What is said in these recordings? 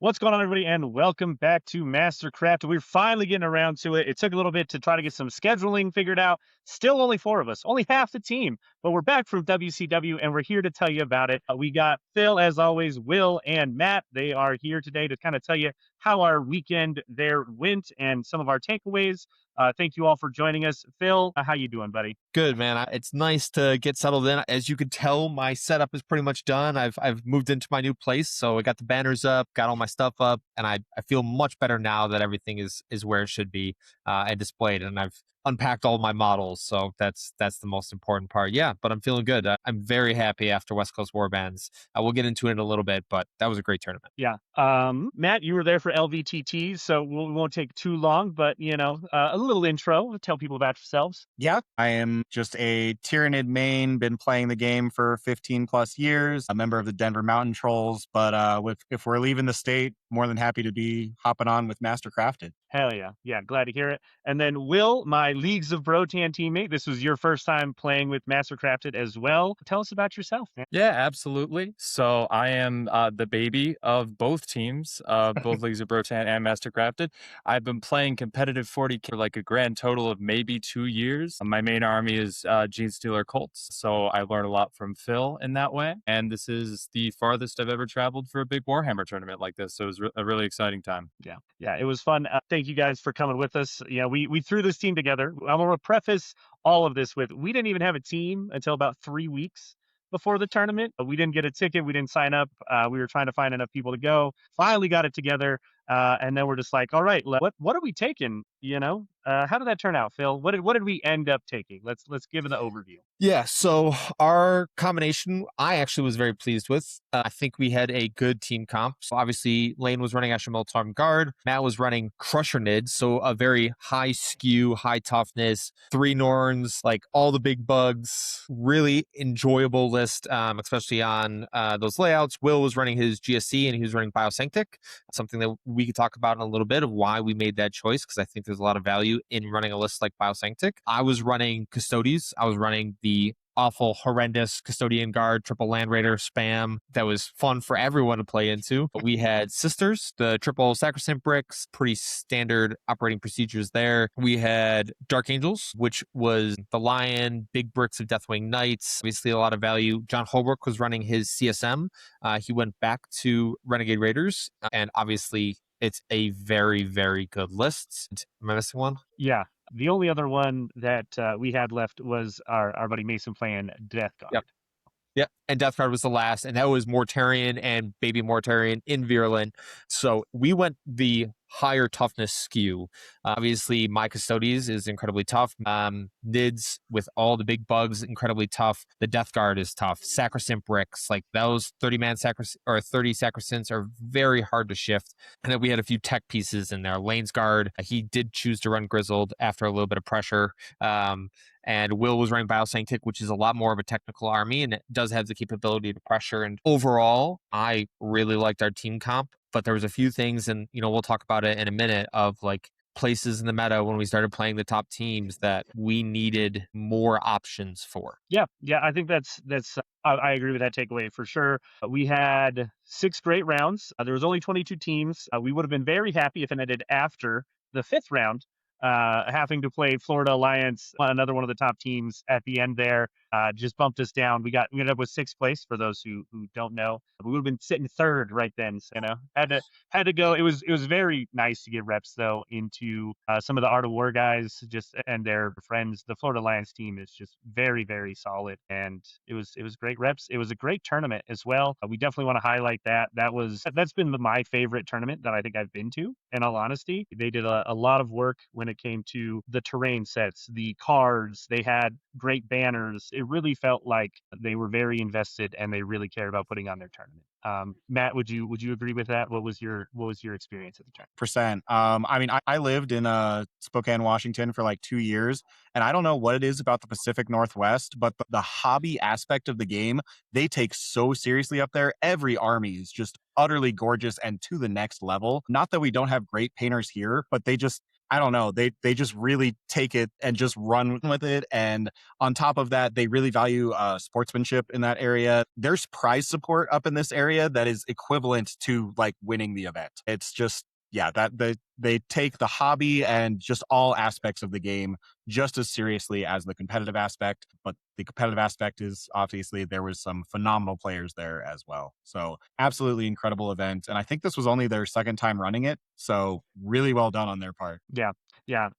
What's going on, everybody, and welcome back to Mastercraft. We're finally getting around to it. It took a little bit to try to get some scheduling figured out. Still only four of us, only half the team, but we're back from WCW, and we're here to tell you about it. We got Phil, as always, Will, and Matt. They are here today to kind of tell you how our weekend there went and some of our takeaways. Thank you all for joining us. Phil, how you doing, buddy? Good, man. It's nice to get settled in. As you can tell, my setup is pretty much done. I've moved into my new place, so I got the banners up, got all my stuff up, and I feel much better now that everything is where it should be and displayed. And I've unpacked all my models, so that's the most important part. Yeah, but I'm feeling good. I'm very happy after West Coast Warbands. We'll get into it in a little bit, but that was a great tournament. Yeah. Matt, you were there for LVTT, so we won't take too long, but, a little intro. Tell people about yourselves. Yeah, I am just a Tyrannid main, been playing the game for 15 plus years, a member of the Denver Mountain Trolls, but if we're leaving the state, more than happy to be hopping on with Mastercrafted. Hell yeah. Yeah, glad to hear it. And then Will, my Leagues of Brotan teammate, this was your first time playing with Mastercrafted as well. Tell us about yourself, man. Yeah, absolutely. So I am the baby of both teams, both Leagues of Brotan and Mastercrafted. I've been playing competitive 40K for like a grand total of maybe 2 years. My main army is Gene Stealer Colts, so I learned a lot from Phil in that way. And this is the farthest I've ever traveled for a big Warhammer tournament like this, so it was a really exciting time. Yeah, it was fun. Thank you guys for coming with us. We threw this team together. I'm going to preface all of this with we didn't even have a team until about 3 weeks before the tournament. We didn't get a ticket. We didn't sign up. We were trying to find enough people to go. Finally got it together. And then we're just like, all right, what are we taking? How did that turn out, Phil? What did we end up taking? Let's give it an overview. Yeah, so our combination, I actually was very pleased with. I think we had a good team comp. So obviously, Lane was running Asher Miltarm Guard. Matt was running Crusher Nid, so a very high skew, high toughness, 3 Norns, like all the big bugs. Really enjoyable list, especially on those layouts. Will was running his GSC and he was running Biosanctic, something that we could talk about in a little bit of why we made that choice, because I think there's a lot of value in running a list like Biosanctic. I was running Custodes. I was running the awful, horrendous Custodian Guard, triple Land Raider spam that was fun for everyone to play into. But we had Sisters, the triple Sacrosanct bricks, pretty standard operating procedures there. We had Dark Angels, which was the Lion, big bricks of Deathwing Knights, obviously a lot of value. John Holbrook was running his CSM. He went back to Renegade Raiders, and obviously it's a very, very good list. Am I missing one? Yeah. The only other one that we had left was our buddy Mason playing Death Guard. Yep. And Death Guard was the last, and that was Mortarion and Baby Mortarion in Virulent. So we went the higher toughness skew. Obviously, my Custodes is incredibly tough. Nids with all the big bugs, incredibly tough. The Death Guard is tough. Sacrosanct bricks, like those 30-man or 30 Sacrosancts are very hard to shift. And then we had a few tech pieces in there. Lane's Guard, he did choose to run Grizzled after a little bit of pressure. And Will was running Biosanctic, which is a lot more of a technical army, and it does have the capability to pressure. And overall, I really liked our team comp, but there was a few things, and we'll talk about it in a minute, of like places in the meta when we started playing the top teams that we needed more options for. Yeah, I think that's I agree with that takeaway for sure. We had 6 great rounds. There was only 22 teams. We would have been very happy if it ended after the 5th round, having to play Florida Alliance, another one of the top teams at the end there. Just bumped us down. We ended up with 6th place for those who don't know. We would have been sitting 3rd right then. So, had to go. It was very nice to get reps though into some of the Art of War guys and their friends. The Florida Alliance team is just very, very solid, and it was great reps. It was a great tournament as well. We definitely want to highlight that. That's been my favorite tournament that I think I've been to. In all honesty, they did a lot of work when it came to the terrain sets, the cards. They had great banners. It really felt like they were very invested and they really cared about putting on their tournament. Matt, would you agree with that? What was your experience at the tournament? Percent. I lived in Spokane, Washington for like 2 years, and I don't know what it is about the Pacific Northwest, but the hobby aspect of the game, they take so seriously up there. Every army is just utterly gorgeous and to the next level. Not that we don't have great painters here, but they just I don't know, they just really take it and just run with it. And on top of that, they really value sportsmanship in that area. There's prize support up in this area that is equivalent to like winning the event. It's just, yeah, that they take the hobby and just all aspects of the game just as seriously as the competitive aspect. But the competitive aspect is obviously there was some phenomenal players there as well. So absolutely incredible event. And I think this was only their second time running it. So really well done on their part. Yeah, yeah.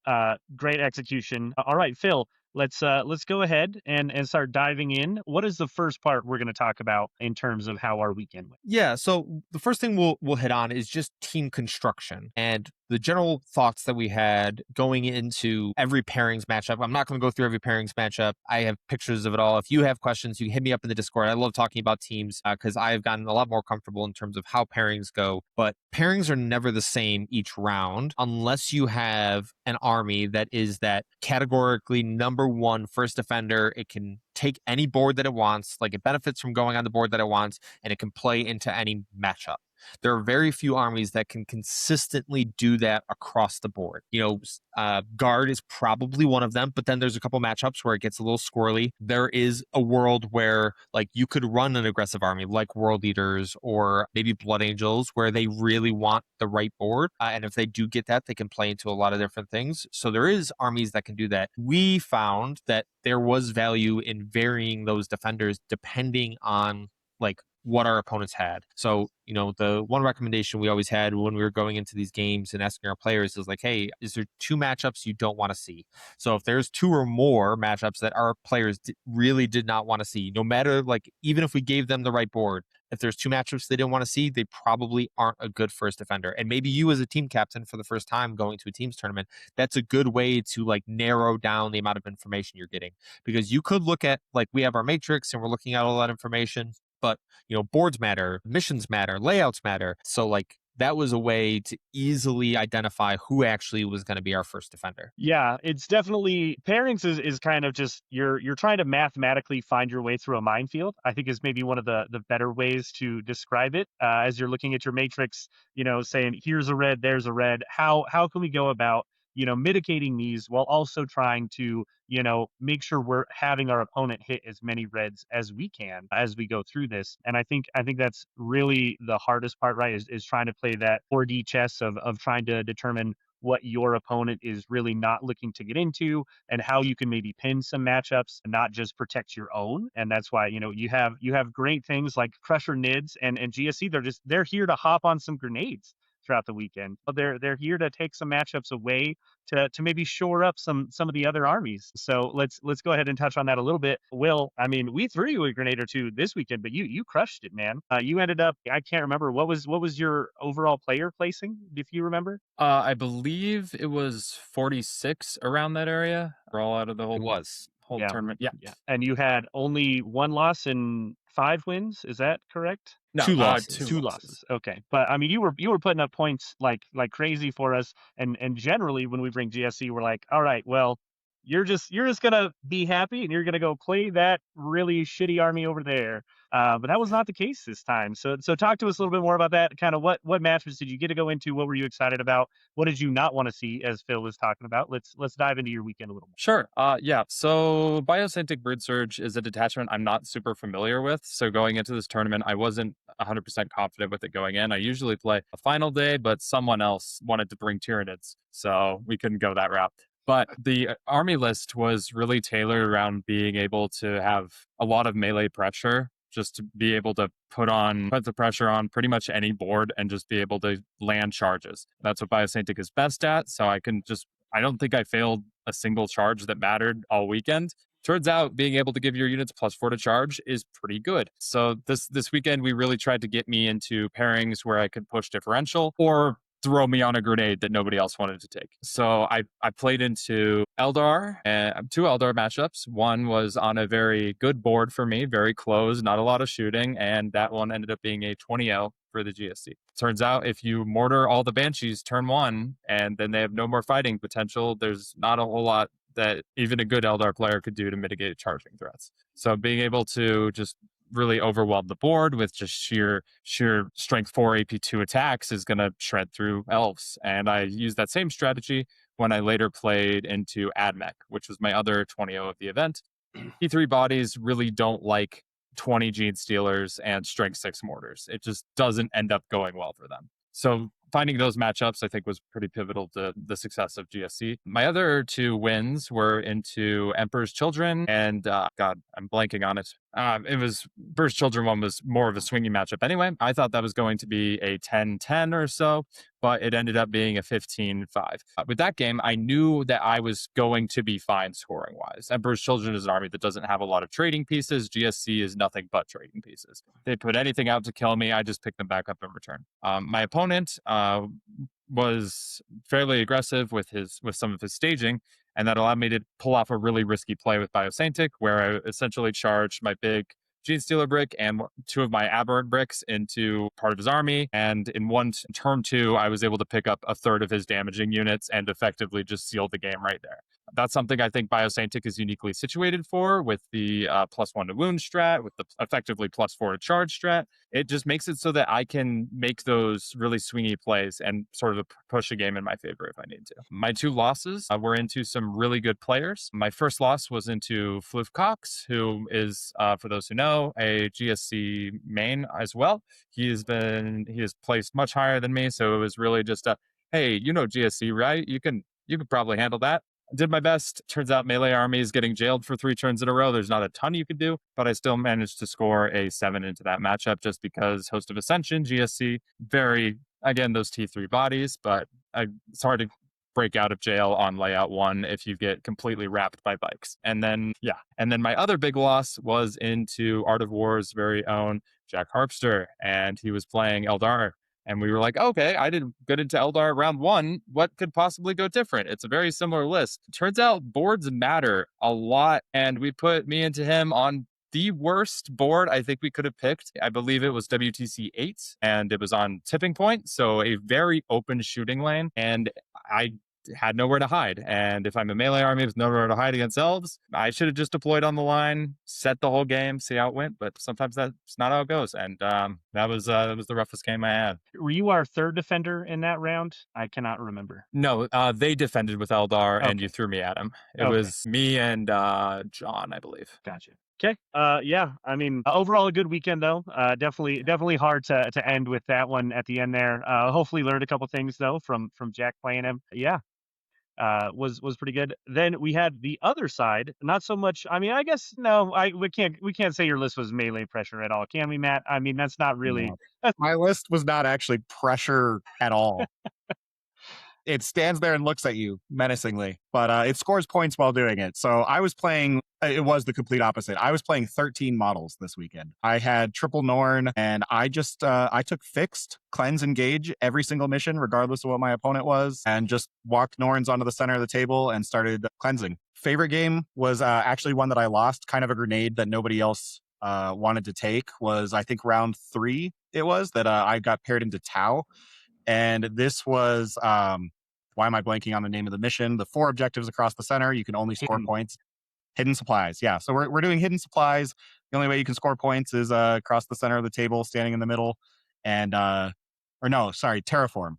Great execution. All right, Phil, let's go ahead and start diving in. What is the first part we're going to talk about in terms of how our weekend went? Yeah, so the first thing we'll hit on is just team construction and the general thoughts that we had going into every pairings matchup. I'm not going to go through every pairings matchup. I have pictures of it all. If you have questions, you can hit me up in the Discord. I love talking about teams because I've gotten a lot more comfortable in terms of how pairings go. But pairings are never the same each round unless you have an army that is that categorically number one first defender. It can take any board that it wants, like it benefits from going on the board that it wants, and it can play into any matchup. There are very few armies that can consistently do that across the board. Guard is probably one of them, but then there's a couple matchups where it gets a little squirrely. There is a world where like you could run an aggressive army like World Eaters or maybe Blood Angels where they really want the right board. And if they do get that, they can play into a lot of different things. So there is armies that can do that. We found that there was value in varying those defenders depending on like what our opponents had. So, the one recommendation we always had when we were going into these games and asking our players is like, hey, is there 2 matchups you don't want to see? So if there's 2 or more matchups that our players really did not want to see, no matter like, even if we gave them the right board, if there's 2 matchups they didn't want to see, they probably aren't a good first defender. And maybe you as a team captain for the first time going to a teams tournament, that's a good way to like narrow down the amount of information you're getting. Because you could look at like, we have our matrix and we're looking at all that information, but boards matter, missions matter, layouts matter. So like that was a way to easily identify who actually was going to be our first defender. Yeah, it's definitely pairings is kind of just you're trying to mathematically find your way through a minefield. I think is maybe one of the better ways to describe it. As you're looking at your matrix, saying here's a red, there's a red. How can we go about mitigating these while also trying to make sure we're having our opponent hit as many reds as we can as we go through this. And I think that's really the hardest part, right? Is trying to play that 4D chess of trying to determine what your opponent is really not looking to get into and how you can maybe pin some matchups and not just protect your own. And that's why you have great things like Crusher Nids and GSC. They're here to hop on some grenades throughout the weekend, but they're here to take some matchups away to maybe shore up some of the other armies. So let's go ahead and touch on that a little bit. Will, I mean, we threw you a grenade or two this weekend, but you crushed it, man. You ended up, I can't remember what was your overall player placing, if you remember. I believe it was 46 around that area. We're all out of the whole Yeah. tournament. Yeah. And you had only 1 loss and 5 wins. Is that correct? No, 2 losses. 2 losses. Okay, but I mean, you were putting up points like crazy for us, and generally when we bring GSC, we're like, all right, well, you're just gonna be happy and you're gonna go play that really shitty army over there. But that was not the case this time. So talk to us a little bit more about that. Kind of what matches did you get to go into? What were you excited about? What did you not want to see, as Phil was talking about? Let's dive into your weekend a little more. Sure. Yeah. So Biocentric Brood Surge is a detachment I'm not super familiar with. So going into this tournament, I wasn't 100% confident with it going in. I usually play a final day, but someone else wanted to bring Tyranids, so we couldn't go that route. But the army list was really tailored around being able to have a lot of melee pressure, just to be able to put the pressure on pretty much any board and just be able to land charges. That's what Biocentric is best at. So I don't think I failed a single charge that mattered all weekend. Turns out being able to give your units +4 to charge is pretty good. So this weekend, we really tried to get me into pairings where I could push differential or throw me on a grenade that nobody else wanted to take. So I played into Eldar, and 2 Eldar matchups. One was on a very good board for me, very close, not a lot of shooting, and that one ended up being a 20-0 for the GSC. Turns out if you mortar all the Banshees turn 1, and then they have no more fighting potential, there's not a whole lot that even a good Eldar player could do to mitigate charging threats. So being able to just really overwhelm the board with just sheer strength 4 AP2 attacks is going to shred through elves. And I use that same strategy when I later played into AdMech, which was my other 20-0 of the event. T3 bodies really don't like 20 Gene Stealers and Strength 6 Mortars. It just doesn't end up going well for them. So finding those matchups, I think, was pretty pivotal to the success of GSC. My other 2 wins were into Emperor's Children and, God, I'm blanking on it. It was Emperor's Children one was more of a swingy matchup anyway. I thought that was going to be a 10-10 or so, but it ended up being a 15-5. With that game, I knew that I was going to be fine scoring-wise. Emperor's Children is an army that doesn't have a lot of trading pieces. GSC is nothing but trading pieces. They put anything out to kill me, I just pick them back up in return. My opponent was fairly aggressive with some of his staging, and that allowed me to pull off a really risky play with Biosaintic, where I essentially charged my big Gene Stealer brick and 2 of my Aberrant bricks into part of his army. And in turn 2, I was able to pick up a third of his damaging units and effectively just seal the game right there. That's something I think Biosaintic is uniquely situated for, with the +1 to wound strat, with the effectively +4 to charge strat. It just makes it so that I can make those really swingy plays and sort of push a game in my favor if I need to. My 2 losses were into some really good players. My first loss was into Floof Cox, who is, for those who know, a GSC main as well. He has placed much higher than me, so it was really just a, hey, you know GSC, right? You can probably handle that. Did my best. Turns out melee army is getting jailed for 3 turns in a row. There's not a ton you could do, but I still managed to score a 7 into that matchup just because Host of Ascension, GSC, again, those T3 bodies, but it's hard to break out of jail on layout 1 if you get completely wrapped by bikes. And then my other big loss was into Art of War's very own Jack Harpster, and he was playing Eldar. And we were like, okay, I did good into Eldar round 1. What could possibly go different? It's a very similar list. Turns out boards matter a lot. And we put me into him on the worst board I think we could have picked. I believe it was WTC 8, and it was on Tipping Point. So a very open shooting lane. And I had nowhere to hide. And if I'm a melee army with nowhere to hide against elves, I should have just deployed on the line, set the whole game, see how it went. But sometimes that's not how it goes. And that was the roughest game I had. Were you our 3rd defender in that round? I cannot remember. No, they defended with Eldar, and you threw me at him. It Okay. was me and John, I believe. Gotcha. Okay. Yeah. I mean, overall a good weekend though. Definitely hard to end with that one at the end there. Hopefully learned a couple things though from Jack playing him. Yeah. Was pretty good. Then we had the other side, not so much. I mean, I guess no, we can't say your list was melee pressure at all, can we, Matt? I mean, that's not really. No. My list was not actually pressure at all. It stands there and looks at you menacingly, but it scores points while doing it. So I was playing, it was the complete opposite. I was playing 13 models this weekend. I had triple Norn, and I took fixed, cleanse, engage every single mission, regardless of what my opponent was, and just walked Norns onto the center of the table and started cleansing. Favorite game was actually one that I lost, kind of a grenade that nobody else wanted to take, was I think round 3 it was, that I got paired into Tau. And this was, why am I blanking on the name of the mission? The 4 objectives across the center. You can only score points. Hidden supplies. Yeah. So we're doing hidden supplies. The only way you can score points is across the center of the table, standing in the middle. And, Terraform.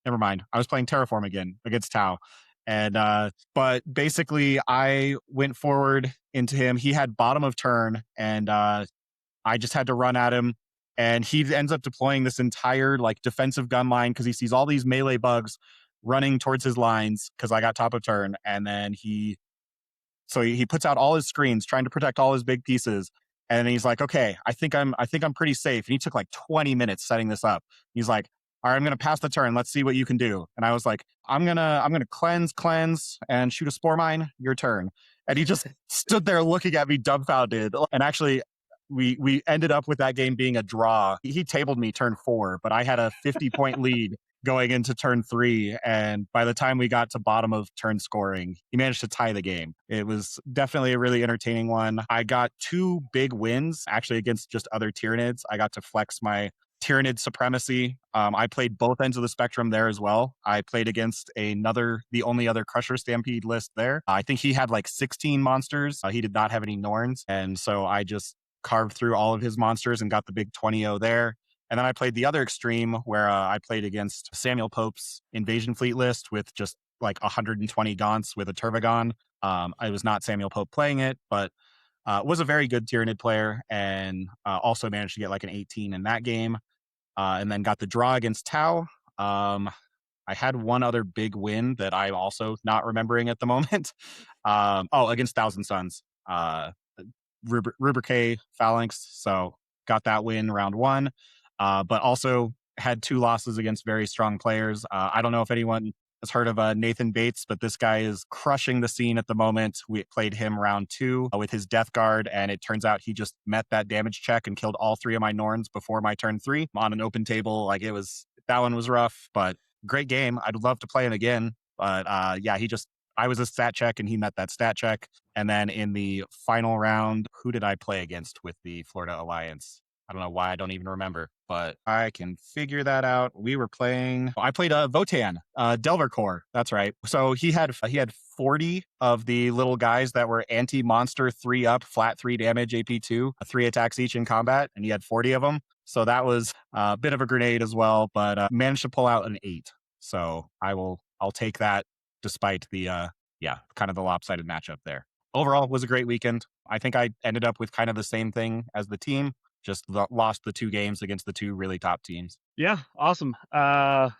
Never mind. I was playing Terraform again against Tau. And, but basically I went forward into him. He had bottom of turn, and I just had to run at him. And he ends up deploying this entire defensive gun line because he sees all these melee bugs running towards his lines because I got top of turn. And then he puts out all his screens trying to protect all his big pieces. And he's like, okay, I think I'm pretty safe. And he took 20 minutes setting this up. He's like, all right, I'm going to pass the turn. Let's see what you can do. And I was like, I'm going to cleanse and shoot a spore mine. Your turn. And he just stood there looking at me dumbfounded. And actually, we ended up with that game being a draw. He tabled me turn 4, but I had a 50-point lead going into turn 3. And by the time we got to bottom of turn scoring, he managed to tie the game. It was definitely a really entertaining one. I got 2 big wins, actually, against just other Tyranids. I got to flex my Tyranid supremacy. I played both ends of the spectrum there as well. I played against the only other Crusher Stampede list there. I think he had 16 monsters. He did not have any Norns. And so I just carved through all of his monsters and got the big 20-0 there. And then I played the other extreme where I played against Samuel Pope's Invasion Fleet list with just like 120 gaunts with a Turvagon. I was not Samuel Pope playing it, but was a very good Tyranid player, and also managed to get like an 18 in that game. And then got the draw against Tau. I had one other big win that I'm also not remembering at the moment. Against Thousand Suns, Rubrique Phalanx. So got that win round one, but also had two losses against very strong players. I don't know if anyone has heard of Nathan Bates, but this guy is crushing the scene at the moment. We played him round two with his Death Guard, and it turns out he just met that damage check and killed all three of my Norns before my turn 3 on an open table. Like, that one was rough, but great game. I'd love to play him again. But I was a stat check and he met that stat check. And then in the final round, who did I play against with the Florida Alliance? I don't know why, I don't even remember, but I can figure that out. I played Votan, Delver Core. That's right. So he had 40 of the little guys that were anti-monster 3-up, flat 3 damage, AP2, 3 attacks each in combat, and he had 40 of them. So that was a bit of a grenade as well, but managed to pull out an 8. So I'll take that despite the kind of the lopsided matchup there. Overall, it was a great weekend. I think I ended up with kind of the same thing as the team, just lost the 2 games against the 2 really top teams. Yeah, awesome. That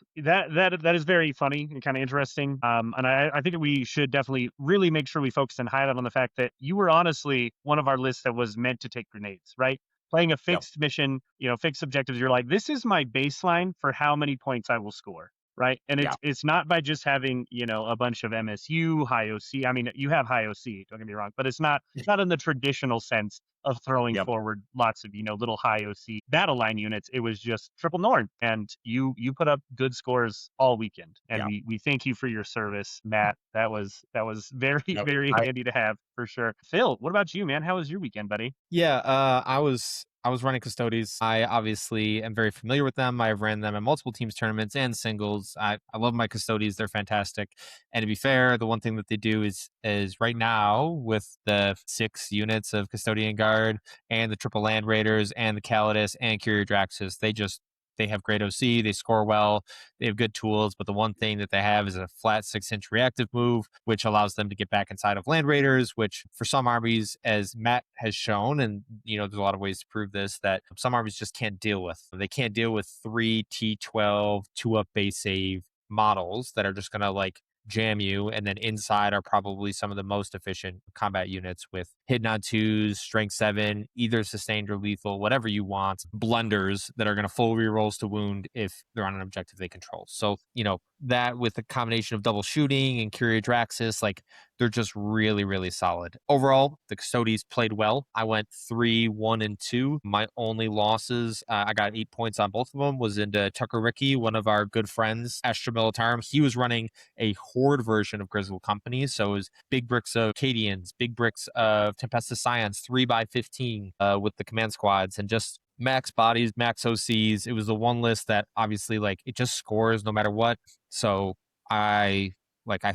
is very funny and kind of interesting. And I think that we should definitely really make sure we focus and highlight on the fact that you were honestly one of our lists that was meant to take grenades, right? Playing a fixed mission, fixed objectives. You're like, this is my baseline for how many points I will score, right? And it's not by just having, a bunch of MSU, high OC. I mean, you have high OC, don't get me wrong, but it's not in the traditional sense of throwing forward lots of, little high OC battle line units. It was just triple Norn, and you put up good scores all weekend. And we thank you for your service, Matt. That was very, very handy to have for sure. Phil, what about you, man? How was your weekend, buddy? Yeah, I was running Custodes. I obviously am very familiar with them. I've ran them in multiple teams tournaments and singles. I love my Custodes. They're fantastic. And to be fair, the one thing that they do is right now with the 6 units of Custodian Guard and the triple Land Raiders and the Calidus and Curia Draxus, they have great OC, they score well, they have good tools, but the one thing that they have is a flat 6-inch reactive move, which allows them to get back inside of Land Raiders, which for some armies, as Matt has shown, and there's a lot of ways to prove this, that some armies just can't deal with. They can't deal with 3 T12 2-up base save models that are just going to jam you, and then inside are probably some of the most efficient combat units with hidden on 2s, strength 7, either sustained or lethal, whatever you want, blunders that are going to full rerolls to wound if they're on an objective they control. So that with a combination of double shooting and Curia Draxus, they're just really, really solid. Overall, the Custodes played well. I went 3-1-2. My only losses, I got 8 points on both of them, was into Tucker Ricky, one of our good friends, Astra Militarum. He was running a Horde version of Grizzle Company. So it was big bricks of Cadians, big bricks of Tempestus Scions, 3x15 with the command squads, and just max bodies, max OCs. It was the one list that obviously it just scores no matter what. So I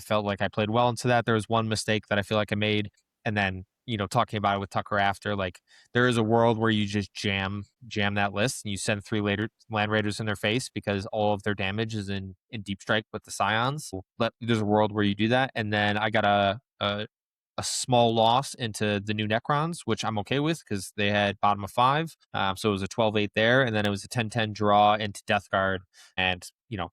felt like I played well into that. There was one mistake that I feel like I made, and then talking about it with Tucker after, there is a world where you just jam that list and you send 3 Land Raiders in their face because all of their damage is in deep strike with the Scions. But there's a world where you do that, and then I got a small loss into the new Necrons, which I'm okay with because they had bottom of 5. So it was a 12-8 there, and then it was a 10-10 draw into Death Guard, and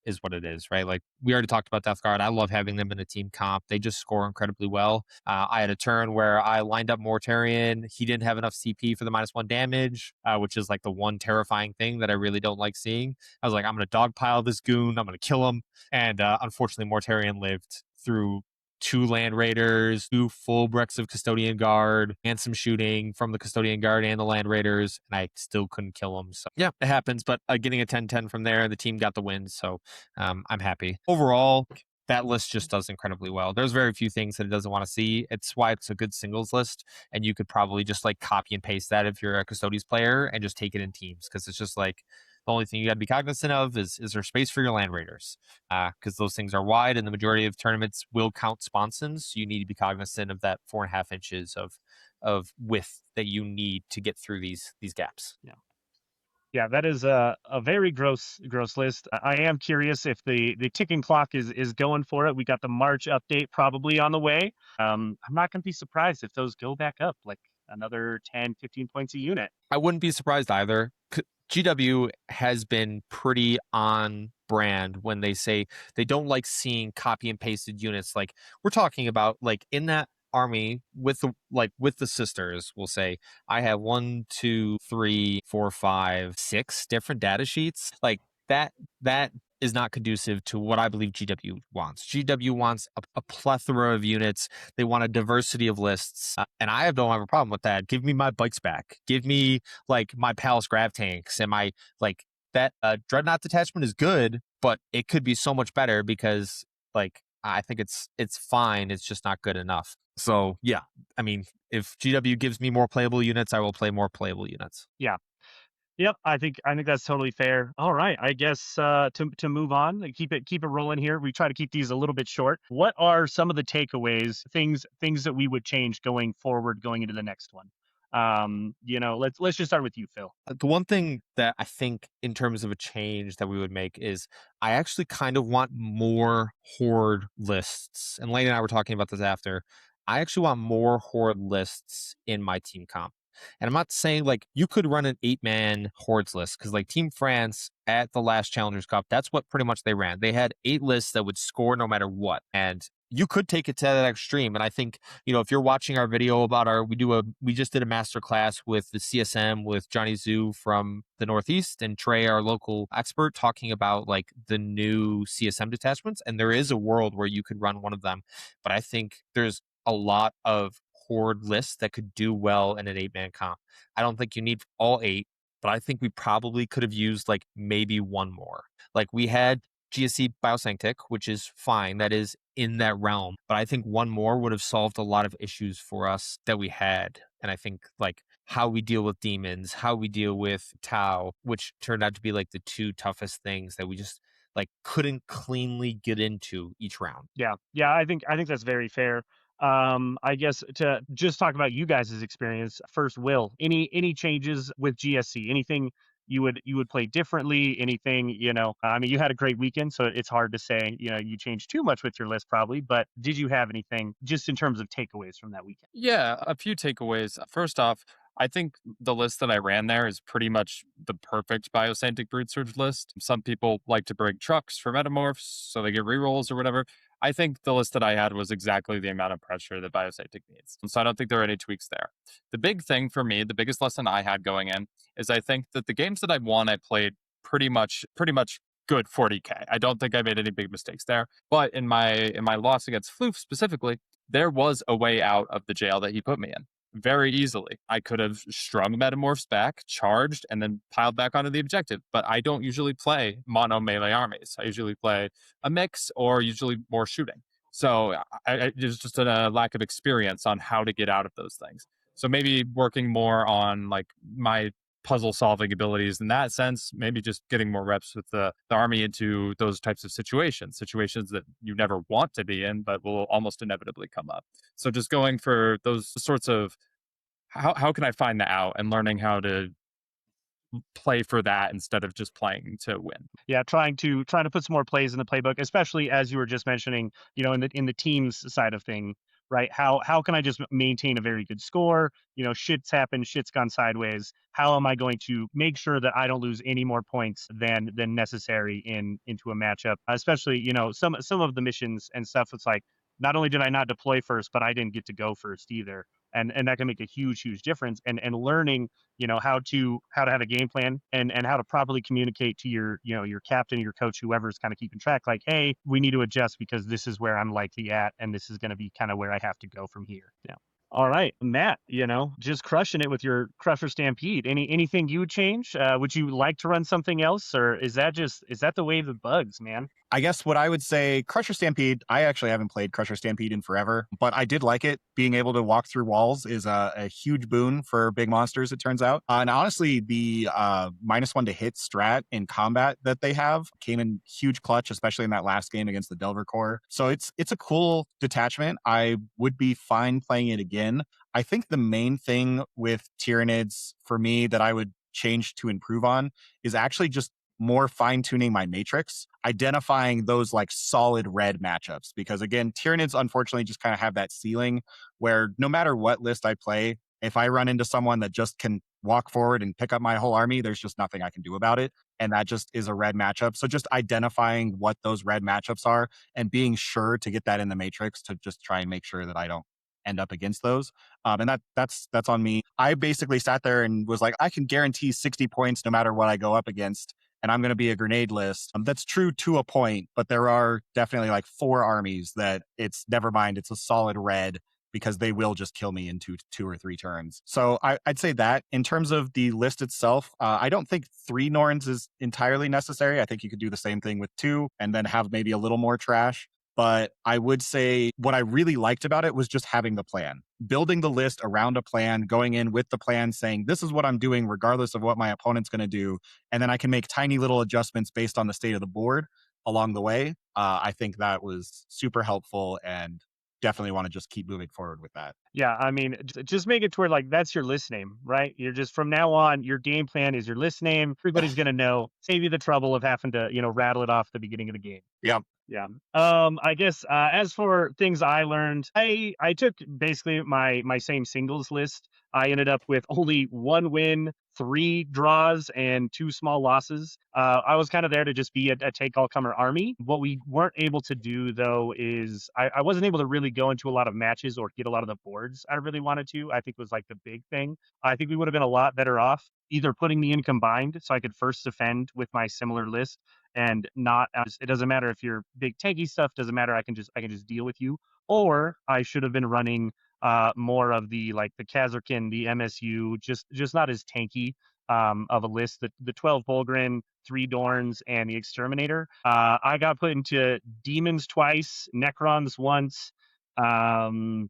is what it is, right? We already talked about Death Guard. I love having them in a team comp. They just score incredibly well. I had a turn where I lined up Mortarion. He didn't have enough CP for the -1 damage, which is the one terrifying thing that I really don't like seeing. I was like, I'm going to dogpile this goon. I'm going to kill him. And unfortunately, Mortarion lived through 2 Land Raiders, 2 full bricks of Custodian Guard, and some shooting from the Custodian Guard and the Land Raiders, and I still couldn't kill them. So yeah, it happens, but getting a 10-10 from there, the team got the win, so I'm happy. Overall, that list just does incredibly well. There's very few things that it doesn't want to see. It's why it's a good singles list, and you could probably just copy and paste that if you're a Custodes player and just take it in teams, because it's just the only thing you got to be cognizant of is there space for your Land Raiders? Because those things are wide, and the majority of tournaments will count sponsons. So you need to be cognizant of that 4.5 inches of width that you need to get through these gaps. Yeah. Yeah, that is a very gross list. I am curious if the ticking clock is going for it. We got the March update probably on the way. I'm not going to be surprised if those go back up like another 10, 15 points a unit. I wouldn't be surprised either. GW has been pretty on brand when they say they don't like seeing copy and pasted units. Like we're talking about, like in that army with the sisters, we'll say I have 1, 2, 3, 4, 5, 6 different data sheets. Like that is not conducive to what I believe GW wants. GW wants a plethora of units. They want a diversity of lists, and I don't have a problem with that. Give me my bikes back. Give me like my Palace Grav tanks and my like that Dreadnought detachment is good, but it could be so much better because like I think it's fine. It's just not good enough. So yeah, I mean, if GW gives me more playable units, I will play more playable units. Yeah. Yep, I think that's totally fair. All right, I guess to move on, keep it rolling here. We try to keep these a little bit short. What are some of the takeaways, things that we would change going forward, going into the next one? Let's just start with you, Phil. The one thing that I think in terms of a change that we would make is I actually kind of want more horde lists. And Lane and I were talking about this after. I actually want more horde lists in my team comp. And I'm not saying like you could run an 8-man hordes list because like Team France at the last Challengers Cup, that's what pretty much they ran. They had 8 lists that would score no matter what. And you could take it to that extreme. And I think, if you're watching our video about we just did a master class with the CSM with Johnny Zoo from the Northeast and Trey, our local expert, talking about like the new CSM detachments. And there is a world where you could run one of them. But I think there's a lot of horde lists that could do well in an 8-man comp. I don't think you need all 8, but I think we probably could have used like maybe one more. Like we had GSC Biosanctic, which is fine. That is in that realm. But I think one more would have solved a lot of issues for us that we had. And I think like how we deal with demons, how we deal with Tau, which turned out to be like the 2 toughest things that we just like couldn't cleanly get into each round. Yeah, I think that's very fair. I guess to just talk about you guys' experience first, Will, any changes with GSC? Anything you would play differently? Anything, I mean, you had a great weekend, so it's hard to say, you changed too much with your list probably, but did you have anything just in terms of takeaways from that weekend? Yeah, a few takeaways. First off, I think the list that I ran there is pretty much the perfect Biosantic Brood Surge list. Some people like to bring trucks for metamorphs, so they get rerolls or whatever. I think the list that I had was exactly the amount of pressure that Biosantic needs. So I don't think there are any tweaks there. The big thing for me, the biggest lesson I had going in, is I think that the games that I won, I played pretty much good 40K. I don't think I made any big mistakes there. But in my loss against Floof specifically, there was a way out of the jail that he put me in very easily. I could have strung metamorphs back, charged, and then piled back onto the objective. But I don't usually play mono melee armies. I usually play a mix or usually more shooting. So there's just a lack of experience on how to get out of those things. So maybe working more on like my puzzle solving abilities in that sense, maybe just getting more reps with the army into those types of situations that you never want to be in, but will almost inevitably come up. So just going for those sorts of how can I find that out and learning how to play for that instead of just playing to win. Yeah, trying to put some more plays in the playbook, especially as you were just mentioning, in the teams side of thing, right? How can I just maintain a very good score? Shit's happened, shit's gone sideways. How am I going to make sure that I don't lose any more points than necessary into a matchup? Especially, some of the missions and stuff. It's like not only did I not deploy first, but I didn't get to go first either. And that can make a huge difference. And learning how to have a game plan and how to properly communicate to your captain, your coach, whoever's kind of keeping track, like, hey, we need to adjust because this is where I'm likely at and this is going to be kind of where I have to go from here. Yeah. All right, Matt, just crushing it with your Crusher Stampede. Anything you would change? Would you like to run something else, or is that the wave of bugs, man? I guess what I would say, Crusher Stampede, I actually haven't played Crusher Stampede in forever, but I did like it. Being able to walk through walls is a huge boon for big monsters, it turns out. And honestly, the -1 to hit strat in combat that they have came in huge clutch, especially in that last game against the Delver Corps. So it's a cool detachment. I would be fine playing it again. I think the main thing with Tyranids for me that I would changed to improve on is actually just more fine tuning my matrix, identifying those like solid red matchups. Because again, Tyranids unfortunately just kind of have that ceiling where no matter what list I play, if I run into someone that just can walk forward and pick up my whole army, there's just nothing I can do about it. And that just is a red matchup. So just identifying what those red matchups are and being sure to get that in the matrix to just try and make sure that I don't end up against those. And that's on me. I basically sat there and was like, I can guarantee 60 points no matter what I go up against. And I'm going to be a grenade list. That's true to a point, but there are definitely like 4 armies that it's never mind. It's a solid red because they will just kill me in two or 3 turns. So I'd say that in terms of the list itself, I don't think 3 Norns is entirely necessary. I think you could do the same thing with 2 and then have maybe a little more trash. But I would say what I really liked about it was just having the plan, building the list around a plan, going in with the plan, saying, this is what I'm doing, regardless of what my opponent's going to do. And then I can make tiny little adjustments based on the state of the board along the way. I think that was super helpful and definitely want to just keep moving forward with that. Yeah, I mean, just make it to where like that's your list name, right? You're just from now on, your game plan is your list name. Everybody's gonna know. Save you the trouble of having to, rattle it off at the beginning of the game. Yep. Yeah. I guess as for things I learned, I took basically my same singles list. I ended up with only 1 win, 3 draws, and 2 small losses. I was kind of there to just be a take all comer army. What we weren't able to do though is I wasn't able to really go into a lot of matches or get a lot of the boards I really wanted to. I think was like the big thing. I think we would have been a lot better off either putting me in combined so I could first defend with my similar list and not it doesn't matter if you're big tanky stuff, doesn't matter, I can just deal with you. Or I should have been running more of the like the Kazarkin, the MSU, just not as tanky of a list. The 12 Volgren, 3 Dorns, and the Exterminator. I got put into Demons twice, Necrons once, and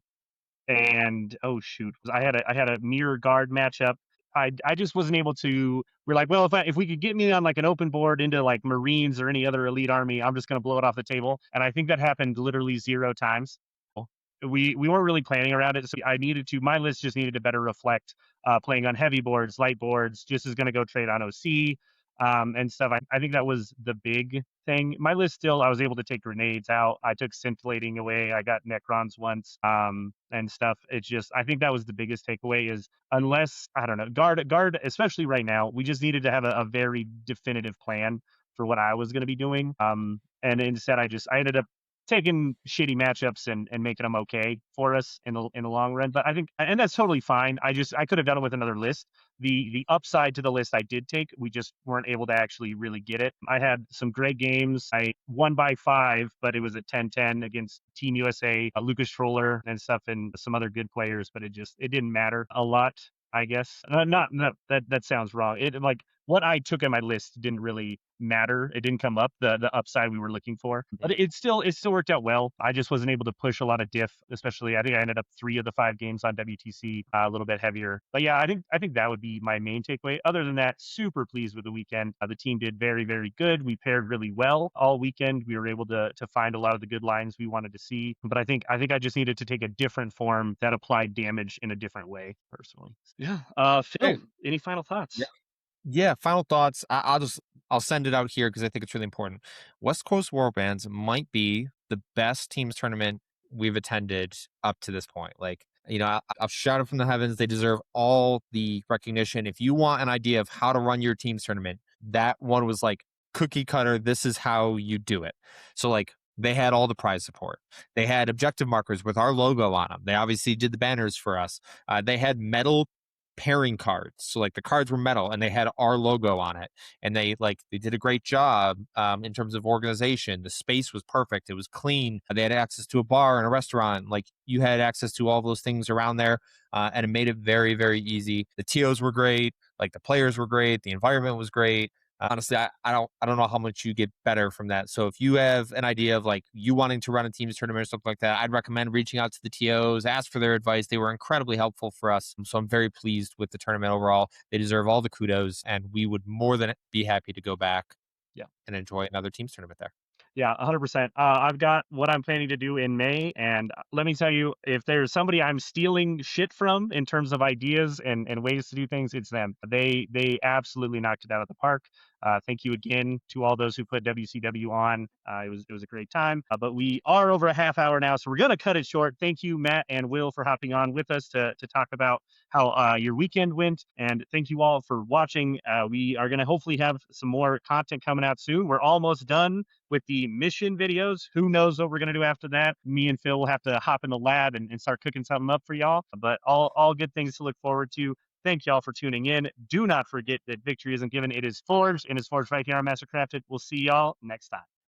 oh shoot, I had a mirror guard matchup. I just wasn't able to. We're like, well, if we could get me on like an open board into like Marines or any other elite army, I'm just gonna blow it off the table. And I think that happened literally 0 times. We weren't really planning around it, so I needed to. My list just needed to better reflect playing on heavy boards, light boards. Just is gonna go trade on OC. And stuff. I think that was the big thing. My list still, I was able to take grenades out. I took scintillating away. I got Necrons once, and stuff. It's just, I think that was the biggest takeaway is unless, I don't know, guard, especially right now, we just needed to have a very definitive plan for what I was going to be doing. And instead I ended up taking shitty matchups and making them okay for us in the long run. But I think, and that's totally fine. I could have done it with another list. The upside to the list I did take, we just weren't able to actually really get it. I had some great games. I won by 5, but it was at 10-10 against Team USA, Lucas Troller and stuff, and some other good players. But it didn't matter a lot, I guess. Not that sounds wrong. It like what I took in my list didn't really matter. It didn't come up the upside we were looking for, but it still worked out well. I just wasn't able to push a lot of diff, especially I think I ended up 3 of the 5 games on WTC, a little bit heavier. But yeah, I think that would be my main takeaway. Other than that, super pleased with the weekend. The team did very, very good. We paired really well all weekend. We were able to find a lot of the good lines we wanted to see. But I think I just needed to take a different form that applied damage in a different way, personally. Yeah. Phil, any final thoughts? Yeah, final thoughts. I'll send it out here because I think it's really important. West Coast Warbands might be the best teams tournament we've attended up to this point. Like, I'll shout it from the heavens. They deserve all the recognition. If you want an idea of how to run your teams tournament, that one was like cookie cutter. This is how you do it. So like they had all the prize support. They had objective markers with our logo on them. They obviously did the banners for us. They had metal pairing cards, so like the cards were metal and they had our logo on it, and they did a great job in terms of organization. The space was perfect, it was clean, they had access to a bar and a restaurant, like you had access to all those things around there, and it made it very, very easy. The TOs were great, like the players were great, the environment was great. Honestly, I don't know how much you get better from that. So if you have an idea of like you wanting to run a teams tournament or something like that, I'd recommend reaching out to the TOs, ask for their advice. They were incredibly helpful for us. So I'm very pleased with the tournament overall. They deserve all the kudos, and we would more than be happy to go back and enjoy another teams tournament there. Yeah, 100%. I've got what I'm planning to do in May, and let me tell you, if there's somebody I'm stealing shit from in terms of ideas and ways to do things, it's them. They absolutely knocked it out of the park. Thank you again to all those who put WCW on. It was a great time. But we are over a half hour now, so we're gonna cut it short. Thank you, Matt and Will, for hopping on with us to talk about how your weekend went, and thank you all for watching. We are gonna hopefully have some more content coming out soon. We're almost done with the mission videos. Who knows what we're going to do after that? Me and Phil will have to hop in the lab and start cooking something up for y'all. But all good things to look forward to. Thank y'all for tuning in. Do not forget that victory isn't given, it is forged, and is forged right here on Mastercrafted. We'll see y'all next time.